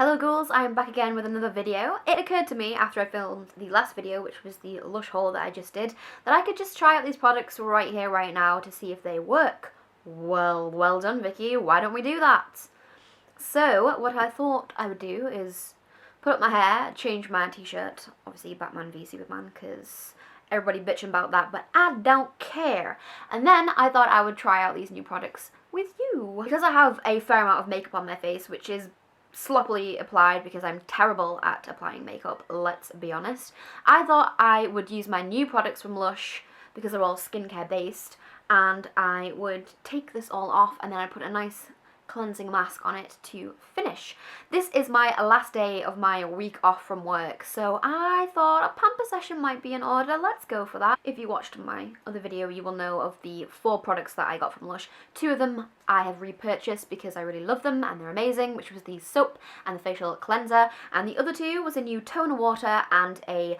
Hello ghouls, I am back again with another video. It occurred to me after I filmed the last video, which was the Lush haul that I just did, that I could just try out these products right here, right now to see if they work. Well done Vicky, why don't we do that? So, what I thought I would do is put up my hair, change my t-shirt, obviously Batman v Superman, because everybody bitching about that, but I don't care. And then I thought I would try out these new products with you. Because I have a fair amount of makeup on my face, which is sloppily applied because I'm terrible at applying makeup, let's be honest. I thought I would use my new products from Lush because they're all skincare based, and I would take this all off and then I'd put a nice cleansing mask on it to finish. This is my last day of my week off from work, so I thought a pamper session might be in order. Let's go for that. If you watched my other video, you will know of the 4 products that I got from Lush. 2 of them I have repurchased because I really love them and they're amazing, which was the soap and the facial cleanser, and the other 2 was a new toner water and a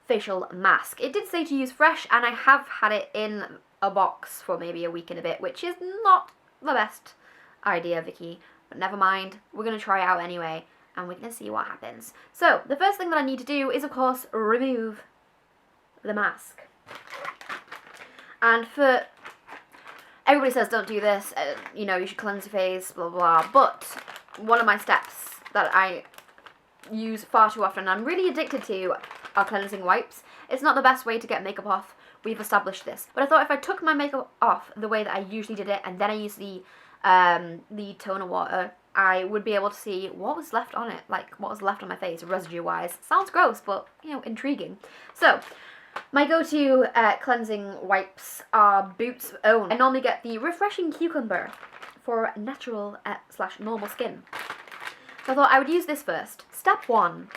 facial mask. It did say to use fresh, and I have had it in a box for maybe a week and a bit, which is not the best idea, Vicky, but never mind, we're going to try it out anyway and we're going to see what happens. So the first thing that I need to do is of course remove the mask, and for everybody says don't do this, you know, you should cleanse your face, blah blah, but one of my steps that I use far too often and I'm really addicted to are cleansing wipes. It's not the best way to get makeup off, we've established this, but I thought if I took my makeup off the way that I usually did it and then I used the toner water, I would be able to see what was left on it, like what was left on my face residue wise. Sounds gross, but you know, intriguing. So my go-to cleansing wipes are Boots' Own. I normally get the Refreshing Cucumber for natural slash normal skin. So I thought I would use this first. Step 1.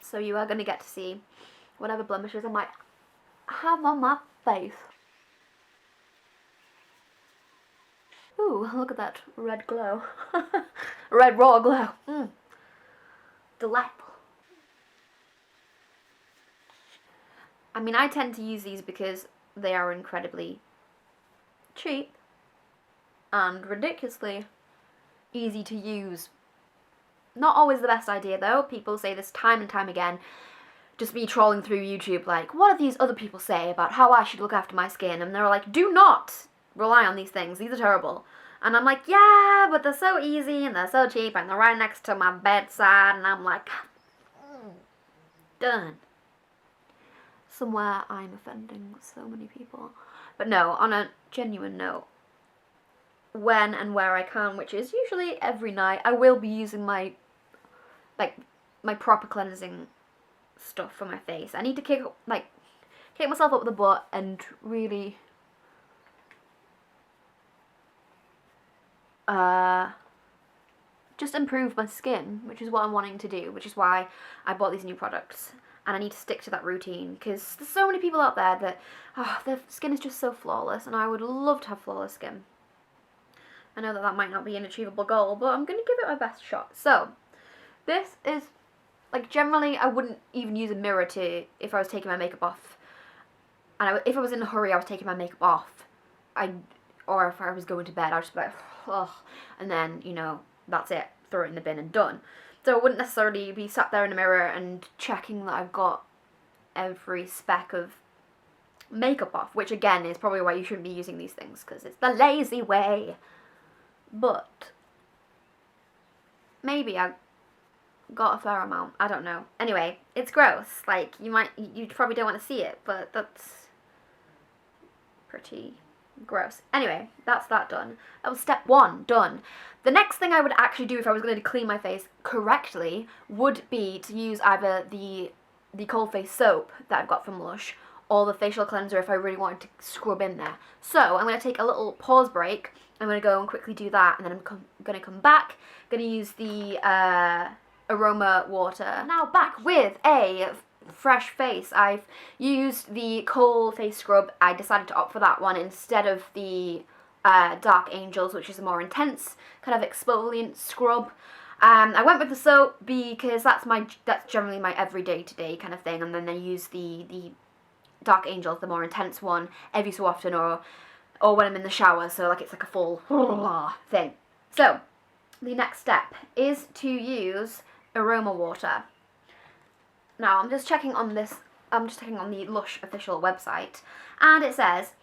So you are going to get to see whatever blemishes I might have on my face. Ooh, look at that red glow. Red raw glow. Delightful. I mean, I tend to use these because they are incredibly cheap and ridiculously easy to use. Not always the best idea though. People say this time and time again. Just me trolling through YouTube like, what do these other people say about how I should look after my skin? And they're like, do not rely on these things. These are terrible. And I'm like, yeah, but they're so easy and they're so cheap and they're right next to my bedside. And I'm like, done. Somewhere I'm offending so many people. But no, on a genuine note, when and where I can, which is usually every night, I will be using my proper cleansing stuff for my face. I need to kick myself up the butt and really just improve my skin, which is what I'm wanting to do, which is why I bought these new products. And I need to stick to that routine because there's so many people out there that their skin is just so flawless, and I would love to have flawless skin. I know that that might not be an achievable goal, but I'm going to give it my best shot. So, this is, like, generally I wouldn't even use a mirror if I was taking my makeup off. And if I was in a hurry, I was taking my makeup off. Or if I was going to bed, I'd just be like, ugh. And then, you know, that's it. Throw it in the bin and done. So I wouldn't necessarily be sat there in a mirror and checking that I've got every speck of makeup off. Which, again, is probably why you shouldn't be using these things, because it's the lazy way. But maybe I got a fair amount. I don't know. Anyway, it's gross. Like, you probably don't want to see it, but that's pretty gross. Anyway, that's that done. That was step 1 done. The next thing I would actually do if I was going to clean my face correctly would be to use either the cold face soap that I've got from Lush or the facial cleanser if I really wanted to scrub in there. So I'm going to take a little pause break. I'm going to go and quickly do that, and then I'm going to come back. I'm going to use the Aroma water. Now back with a fresh face. I've used the Kohl face scrub. I decided to opt for that one instead of the Dark Angels, which is a more intense kind of exfoliant scrub. I went with the soap because that's generally my everyday to day kind of thing, and then I use the Dark Angels, the more intense one, every so often, or when I'm in the shower, so like it's like a full thing. So the next step is to use aroma water. Now I'm just checking on this, I'm just checking on the Lush official website, and it says,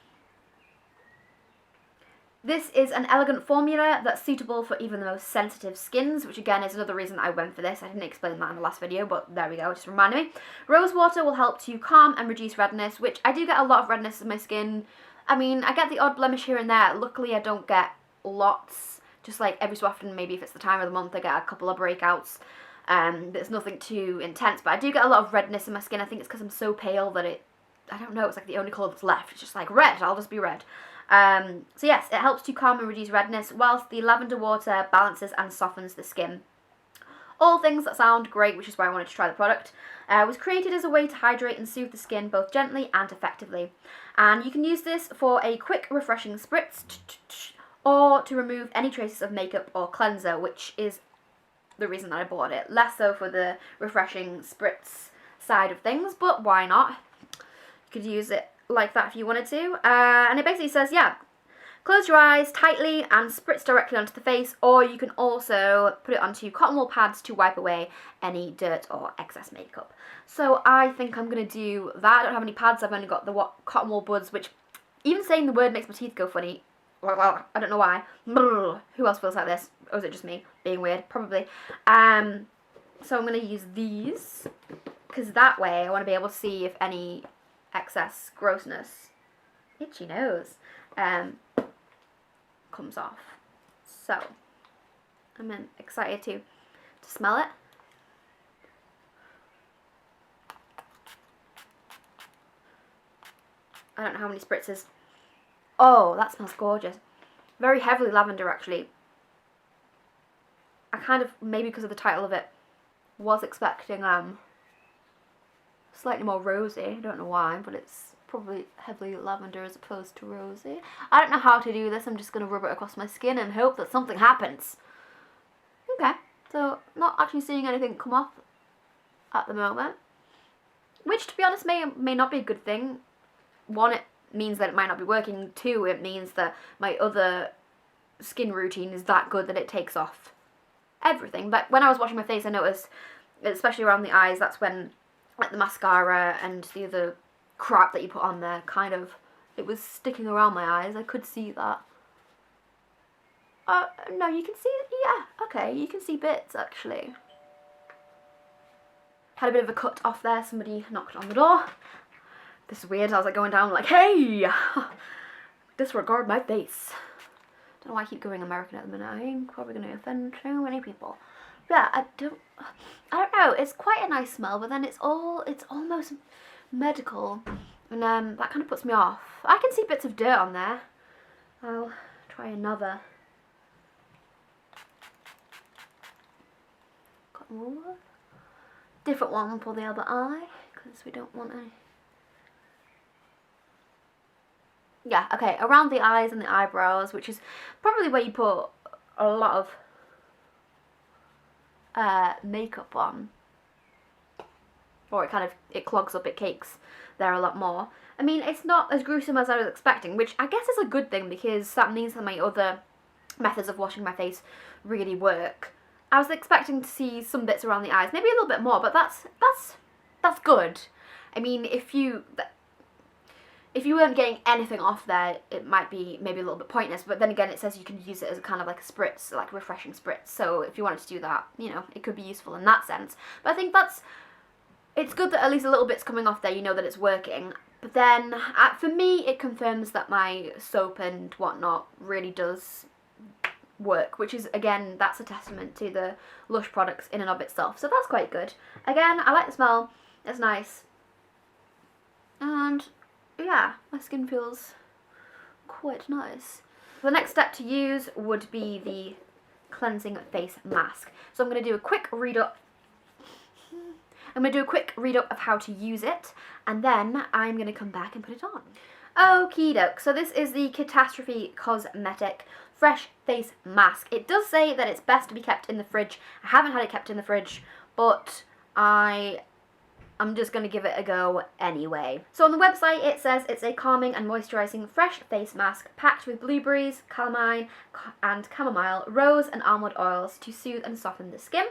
this is an elegant formula that's suitable for even the most sensitive skins, which again is another reason I went for this. I didn't explain that in the last video, but there we go, it just reminded me. Rose water will help to calm and reduce redness, which I do get a lot of redness in my skin. I mean, I get the odd blemish here and there. Luckily, I don't get lots. Just like every so often, maybe if it's the time of the month, I get a couple of breakouts. But it's nothing too intense. But I do get a lot of redness in my skin. I think it's because I'm so pale that I don't know, it's like the only colour that's left. It's just like red, I'll just be red. So yes, it helps to calm and reduce redness, whilst the lavender water balances and softens the skin. All things that sound great, which is why I wanted to try the product. Was created as a way to hydrate and soothe the skin both gently and effectively. And you can use this for a quick refreshing spritz, or to remove any traces of makeup or cleanser, which is the reason that I bought it. Less so for the refreshing spritz side of things, but why not? You could use it like that if you wanted to. And it basically says, yeah, close your eyes tightly and spritz directly onto the face, or you can also put it onto cotton wool pads to wipe away any dirt or excess makeup. So I think I'm going to do that. I don't have any pads, I've only got the cotton wool buds, which even saying the word makes my teeth go funny. Well, I don't know why. Who else feels like this? Or is it just me being weird? Probably. So I'm going to use these, because that way I want to be able to see if any excess grossness, itchy nose, comes off. So I'm excited to smell it. I don't know how many spritzes. Oh, that smells gorgeous. Very heavily lavender, actually. I kind of, maybe because of the title of it, was expecting slightly more rosy. I don't know why, but it's probably heavily lavender as opposed to rosy. I don't know how to do this. I'm just going to rub it across my skin and hope that something happens. Okay, so not actually seeing anything come off at the moment, which to be honest may not be a good thing. One, it means that it might not be working. Two, it means that my other skin routine is that good that it takes off everything. But when I was washing my face, I noticed, especially around the eyes, that's when like the mascara and the other crap that you put on there kind of, it was sticking around my eyes. I could see that. No, you can see it. Yeah, okay, you can see bits actually. Had a bit of a cut off there. Somebody knocked on the door. This is weird. I was like going down like, hey, disregard my face. Don't know why I keep going American at the minute. I'm probably going to offend too many people. Yeah, I don't know. It's quite a nice smell, but then it's almost medical, and that kind of puts me off. I can see bits of dirt on there. I'll try another. Cotton wool. Different one for the other eye, because we don't want any. Yeah, okay, around the eyes and the eyebrows, which is probably where you put a lot of makeup on. Or it clogs up, it cakes there a lot more. I mean, it's not as gruesome as I was expecting, which I guess is a good thing, because that means that my other methods of washing my face really work. I was expecting to see some bits around the eyes, maybe a little bit more, but that's good. I mean, if you weren't getting anything off there, it might be maybe a little bit pointless, but then again, it says you can use it as kind of like a spritz, like a refreshing spritz, so if you wanted to do that, you know, it could be useful in that sense. But I think it's good that at least a little bit's coming off there, you know that it's working. But then, for me, it confirms that my soap and whatnot really does work, which is, again, that's a testament to the Lush products in and of itself, so that's quite good. Again, I like the smell, it's nice, and yeah, my skin feels quite nice. The next step to use would be the cleansing face mask. So I'm going to do a quick read up. Of how to use it, and then I'm going to come back and put it on. Okie doke, so this is the Catastrophe Cosmetic Fresh Face Mask. It does say that it's best to be kept in the fridge. I haven't had it kept in the fridge, but I I'm just going to give it a go anyway. So on the website it says it's a calming and moisturising fresh face mask packed with blueberries, calamine and chamomile, rose and almond oils to soothe and soften the skin.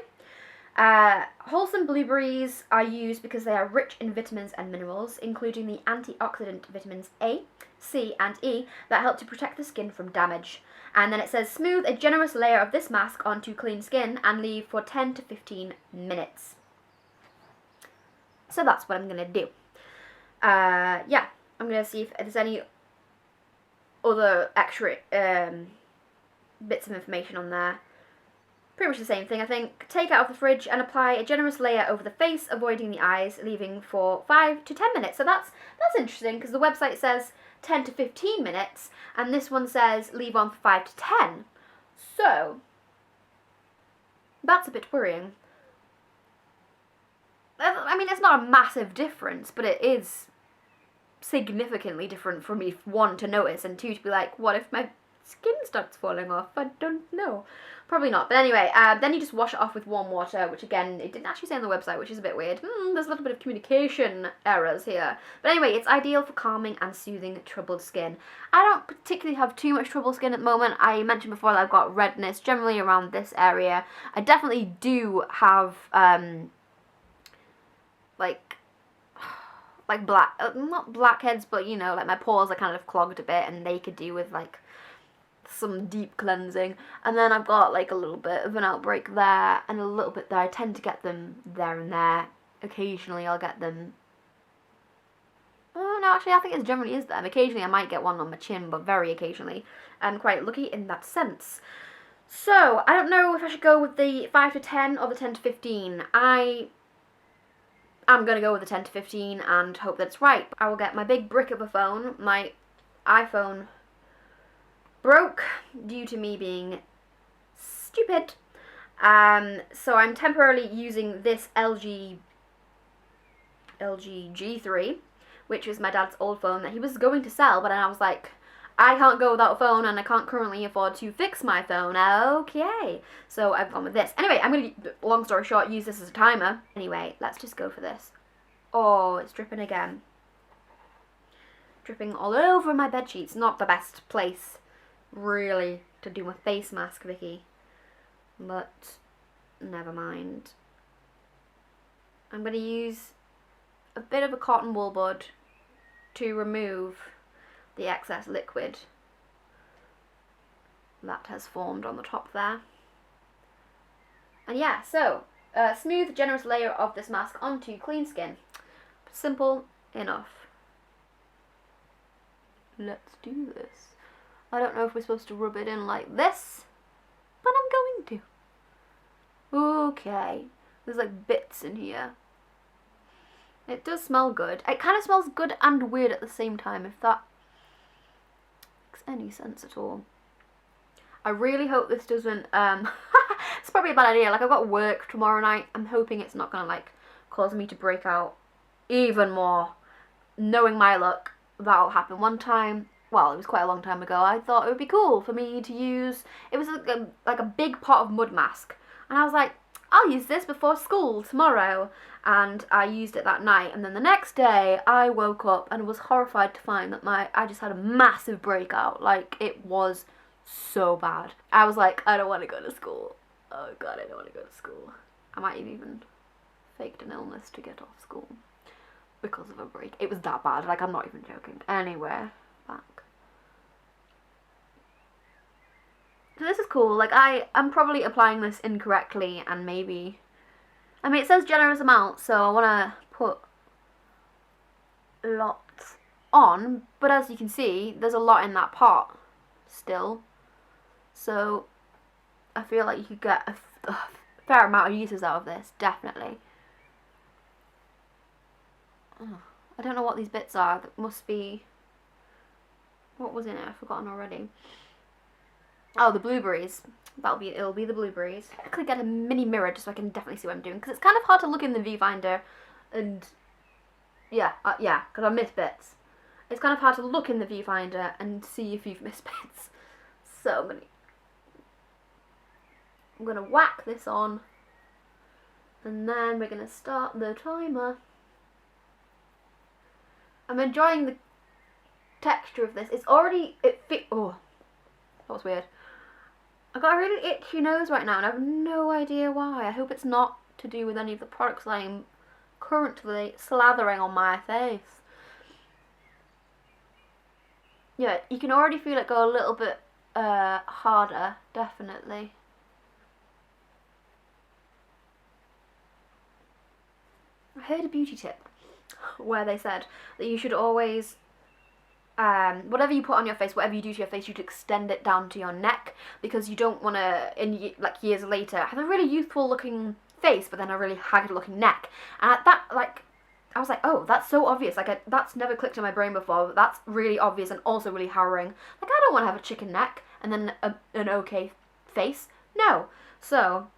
Wholesome blueberries are used because they are rich in vitamins and minerals, including the antioxidant vitamins A, C and E that help to protect the skin from damage. And then it says smooth a generous layer of this mask onto clean skin and leave for 10 to 15 minutes. So that's what I'm going to do. Yeah, I'm going to see if there's any other extra bits of information on there. Pretty much the same thing, I think. Take out of the fridge and apply a generous layer over the face, avoiding the eyes, leaving for 5 to 10 minutes. So that's interesting, because the website says 10 to 15 minutes, and this one says leave on for 5 to 10. So, that's a bit worrying. I mean, it's not a massive difference, but it is significantly different for me, one, to notice, and two, to be like, what if my skin starts falling off? I don't know. Probably not. But anyway, then you just wash it off with warm water, which again, it didn't actually say on the website, which is a bit weird. There's a little bit of communication errors here. But anyway, it's ideal for calming and soothing troubled skin. I don't particularly have too much troubled skin at the moment. I mentioned before that I've got redness generally around this area. I definitely do have, like black, not blackheads, but you know, like my pores are kind of clogged a bit, and they could do with like some deep cleansing. And then I've got like a little bit of an outbreak there and a little bit there. I tend to get them there and there. Occasionally I'll get them. Oh no, actually I think it generally is them. Occasionally I might get one on my chin, but very occasionally. I'm quite lucky in that sense. So I don't know if I should go with the 5 to 10 or the 10 to 15. I'm going to go with the 10 to 15 and hope that it's right. I will get my big brick of a phone. My iPhone broke due to me being stupid. So I'm temporarily using this LG G3, which was my dad's old phone that he was going to sell, but then I was like, I can't go without a phone and I can't currently afford to fix my phone. Okay. So I've gone with this. Anyway, I'm going to, long story short, use this as a timer. Anyway, let's just go for this. Oh, it's dripping again. Dripping all over my bedsheets. Not the best place, really, to do a face mask, Vicky. But, never mind. I'm going to use a bit of a cotton wool bud to remove the excess liquid that has formed on the top there. And yeah, so a smooth, generous layer of this mask onto clean skin. Simple enough. Let's do this. I don't know if we're supposed to rub it in like this, but I'm going to. Okay, there's like bits in here. It does smell good. It kind of smells good and weird at the same time, if that makes any sense at all. I really hope this doesn't, it's probably a bad idea. Like, I've got work tomorrow night. I'm hoping it's not going to, like, cause me to break out even more. Knowing my luck, that'll happen. One time, well, it was quite a long time ago, I thought it would be cool for me to use, it was like a big pot of mud mask. And I was like, I'll use this before school tomorrow. And I used it that night, and then the next day I woke up and was horrified to find that I just had a massive breakout. Like, it was so bad. I was like, I don't want to go to school. Oh god, I don't want to go to school. I might have even faked an illness to get off school because of a break. It was that bad, like, I'm not even joking. Anyway, back. So this is cool. Like, I'm probably applying this incorrectly, and maybe, I mean, it says generous amount, so I want to put lots on, but as you can see, there's a lot in that pot still, so I feel like you could get a fair amount of uses out of this, definitely. Oh, I don't know what these bits are. That must be, what was in it? I've forgotten already. Oh, the blueberries. It'll be the blueberries. I could get a mini mirror just so I can definitely see what I'm doing, because it's kind of hard to look in the viewfinder, and yeah, because I miss bits. It's kind of hard to look in the viewfinder and see if you've missed bits. So I'm gonna whack this on, and then we're gonna start the timer. I'm enjoying the texture of this. It's already, oh, that was weird. I've got a really itchy nose right now and I have no idea why. I hope it's not to do with any of the products that I'm currently slathering on my face. Yeah, you can already feel it go a little bit harder, definitely. I heard a beauty tip where they said that you should always, whatever you put on your face, whatever you do to your face, you should extend it down to your neck, because you don't want to, like years later, have a really youthful looking face, but then a really haggard looking neck. And at that, like, I was like, oh, that's so obvious. Like, that's never clicked in my brain before. But that's really obvious and also really harrowing. Like, I don't want to have a chicken neck and then an okay face. No. So,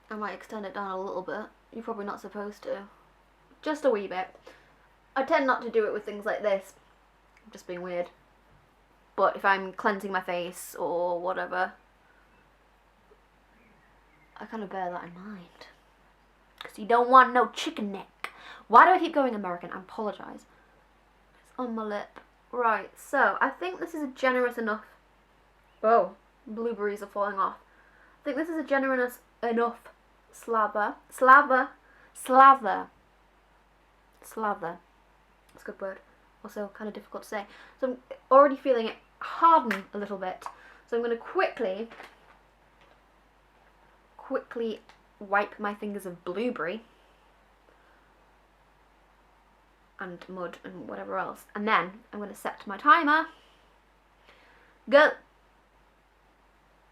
I might extend it down a little bit. You're probably not supposed to. Just a wee bit. I tend not to do it with things like this. I'm just being weird. But if I'm cleansing my face or whatever, I kind of bear that in mind. Because you don't want no chicken neck. Why do I keep going American? I apologise. It's on my lip. Right, so I think this is a generous enough... Oh, blueberries are falling off. I think this is a generous enough slather. Slather. That's a good word. Also kind of difficult to say. So I'm already feeling it harden a little bit. So I'm going to quickly wipe my fingers of blueberry and mud and whatever else, and then I'm going to set my timer. Go.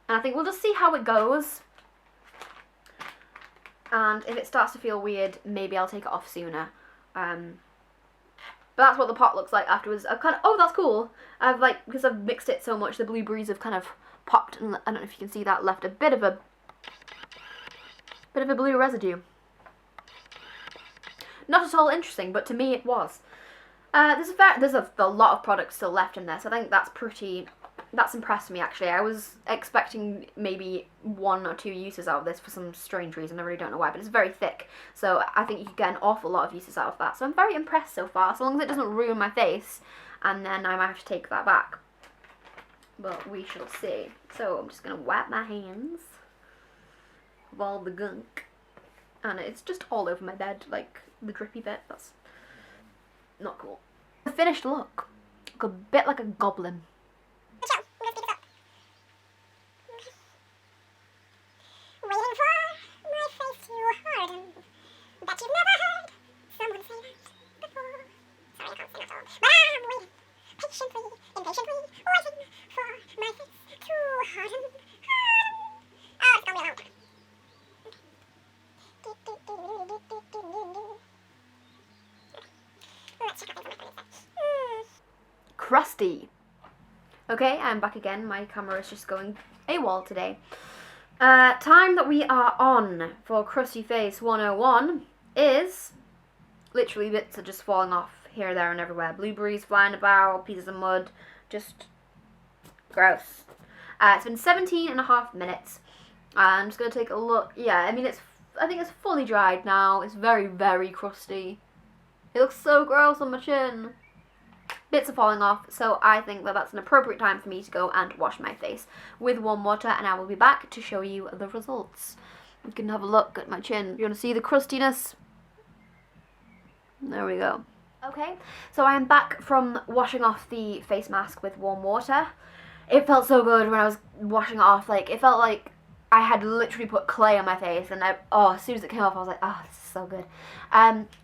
And I think we'll just see how it goes, and if it starts to feel weird, maybe I'll take it off sooner. But that's what the pot looks like afterwards. I've kind of, oh, that's cool. I've like, because I've mixed it so much, the blueberries have kind of popped, and I don't know if you can see that, left a bit of a blue residue. Not at all interesting, but to me it was. There's a lot of products still left in there, so I think that's impressed me actually. I was expecting maybe 1 or 2 uses out of this for some strange reason, I really don't know why, but it's very thick, so I think you could get an awful lot of uses out of that. So I'm very impressed so far, so long as it doesn't ruin my face, and then I might have to take that back. But we shall see. So I'm just going to wipe my hands of all the gunk. And it's just all over my bed, like the drippy bit. That's not cool. The finished look. Look a bit like a goblin. Waiting for my face to harden. Bet you've never heard someone say that before. Sorry, I can't sing that all. But I'm waiting, patiently, impatiently, waiting for my face to harden. Oh, it's gonna be loud. Crusty. Okay, I'm back again. My camera is just going AWOL today. Time that we are on for Crusty Face 101 is literally bits are just falling off here, there, and everywhere. Blueberries flying about, pieces of mud, just gross. It's been 17.5 minutes. I'm just gonna take a look. Yeah, I mean I think it's fully dried now. It's very, very crusty. It looks so gross on my chin. Bits are falling off, so I think that that's an appropriate time for me to go and wash my face with warm water, and I will be back to show you the results. You can have a look at my chin. You want to see the crustiness? There we go. Okay, so I am back from washing off the face mask with warm water. It felt so good when I was washing it off. Like, it felt like I had literally put clay on my face, and as soon as it came off, I was like, oh, this is so good.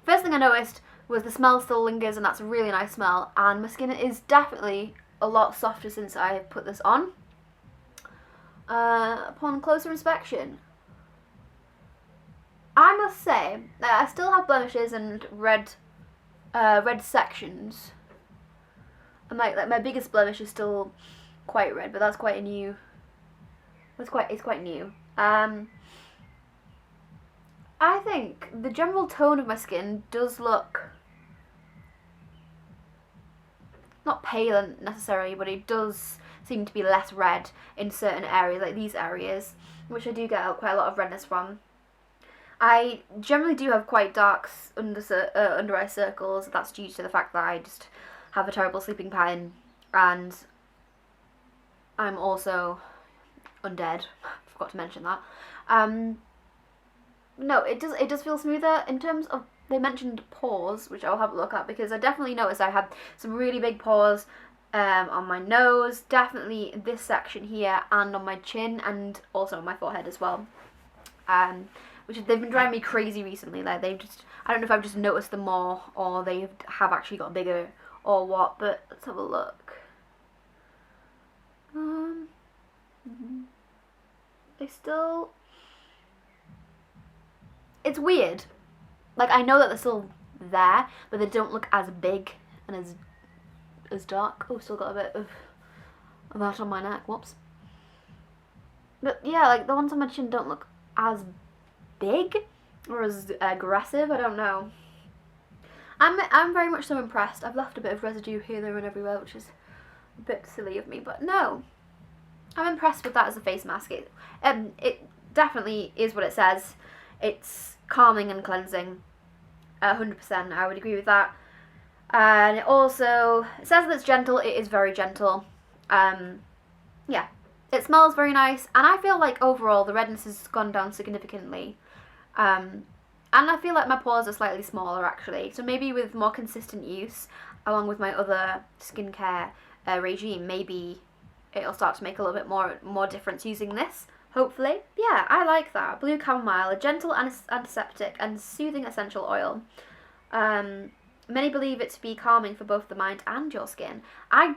First thing I noticed was the smell still lingers, and that's a really nice smell, and my skin is definitely a lot softer since I put this on. Upon closer inspection, I must say that I still have blemishes and red sections. And my biggest blemish is still quite red, but that's quite a new. It's quite new. I think the general tone of my skin does look not pale necessarily, but it does seem to be less red in certain areas, like these areas, which I do get quite a lot of redness from. I generally do have quite dark under eye circles. That's due to the fact that I just have a terrible sleeping pattern, and I'm also undead. Forgot to mention that. No, it does feel smoother in terms of, they mentioned pores, which I'll have a look at, because I definitely noticed I had some really big pores on my nose, definitely this section here, and on my chin, and also on my forehead as well. Which they've been driving me crazy recently. Like, I don't know if I've just noticed them more, or they have actually got bigger, or what. But let's have a look. They still. It's weird. Like, I know that they're still there, but they don't look as big and as dark. Oh, still got a bit of that on my neck. Whoops. But yeah, like the ones on my chin don't look as big or as aggressive. I don't know. I'm very much so impressed. I've left a bit of residue here, there, and everywhere, which is a bit silly of me, but no, I'm impressed with that as a face mask. It definitely is what it says. It's calming and cleansing. 100%. I would agree with that. And it also says that it's gentle. It is very gentle. Yeah. It smells very nice, and I feel like overall the redness has gone down significantly. And I feel like my pores are slightly smaller actually, so maybe with more consistent use, along with my other skincare regime, maybe it'll start to make a little bit more difference using this, hopefully. Yeah, I like that. Blue chamomile, a gentle antiseptic and soothing essential oil. Many believe it to be calming for both the mind and your skin. I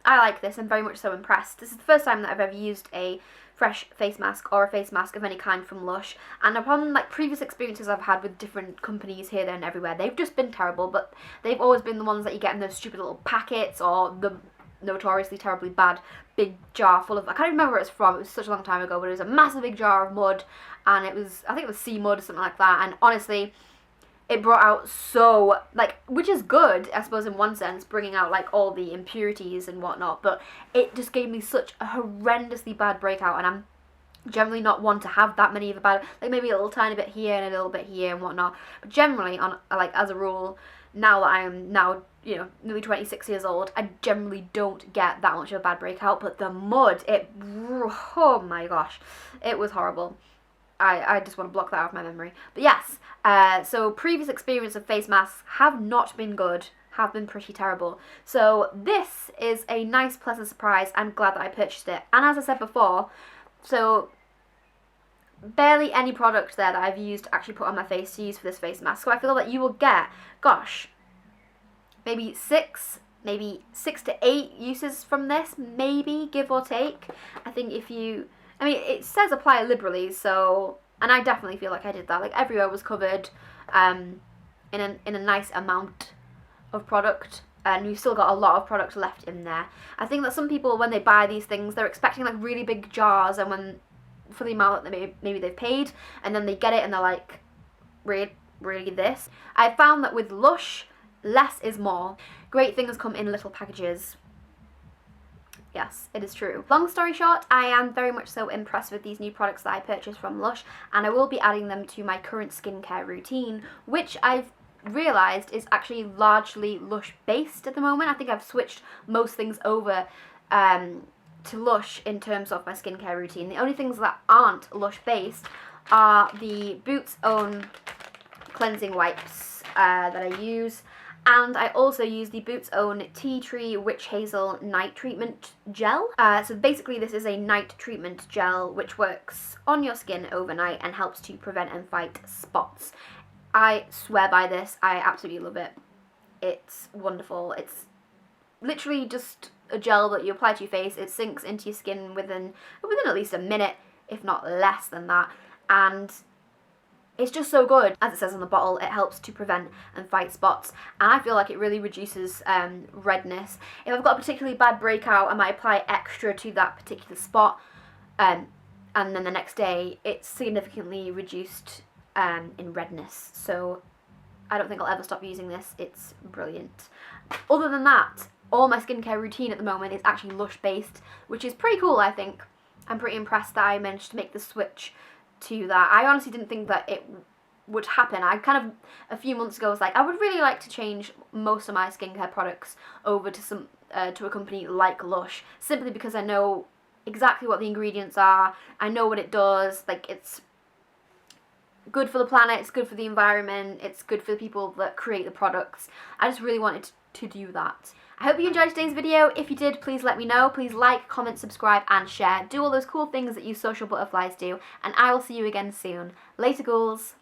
like this. I'm very much so impressed. This is the first time that I've ever used a fresh face mask or a face mask of any kind from Lush, and upon like previous experiences I've had with different companies here, there and everywhere, they've just been terrible, but they've always been the ones that you get in those stupid little packets, or the notoriously terribly bad big jar full of, I can't remember where it's from, it was such a long time ago, but it was a massive big jar of mud, and I think it was sea mud or something like that, and honestly, it brought out so, like, which is good, I suppose, in one sense, bringing out, like, all the impurities and whatnot, but it just gave me such a horrendously bad breakout, and I'm generally not one to have that many of a bad, like, maybe a little tiny bit here and a little bit here and whatnot, but generally, as a rule, now that I am nearly 26 years old, I generally don't get that much of a bad breakout, but the mud, oh my gosh, it was horrible. I just want to block that out of my memory. But yes, so previous experience of face masks have not been good, have been pretty terrible. So this is a nice, pleasant surprise. I'm glad that I purchased it. And as I said before, so barely any product there that I've used to actually put on my face to use for this face mask. So I feel that you will get, gosh, maybe 6 to 8 uses from this, maybe, give or take. I think it says apply liberally, so, and I definitely feel like I did that. Like, everywhere was covered in a nice amount of product, and we've still got a lot of product left in there. I think that some people, when they buy these things, they're expecting like really big jars, and for the amount that maybe they've paid, and then they get it and they're like, really this? I found that with Lush, less is more. Great things come in little packages. Yes, it is true. Long story short, I am very much so impressed with these new products that I purchased from Lush, and I will be adding them to my current skincare routine, which I've realised is actually largely Lush based at the moment. I think I've switched most things over to Lush in terms of my skincare routine. The only things that aren't Lush based are the Boots Own cleansing wipes that I use. And I also use the Boots Own Tea Tree Witch Hazel Night Treatment Gel. So basically this is a night treatment gel which works on your skin overnight and helps to prevent and fight spots. I swear by this. I absolutely love it. It's wonderful. It's literally just a gel that you apply to your face. It sinks into your skin within at least a minute, if not less than that. And it's just so good. As it says on the bottle, it helps to prevent and fight spots, and I feel like it really reduces redness. If I've got a particularly bad breakout, I might apply extra to that particular spot, and then the next day it's significantly reduced in redness. So I don't think I'll ever stop using this. It's brilliant. Other than that, all my skincare routine at the moment is actually Lush based, which is pretty cool, I think. I'm pretty impressed that I managed to make the switch to that. I honestly didn't think that would happen. I kind of, a few months ago, was like, I would really like to change most of my skincare products over to to a company like Lush, simply because I know exactly what the ingredients are, I know what it does, like, it's good for the planet, it's good for the environment, it's good for the people that create the products. I just really wanted to do that. I hope you enjoyed today's video. If you did, please let me know. Please like, comment, subscribe, and share. Do all those cool things that you social butterflies do, and I will see you again soon. Later, ghouls.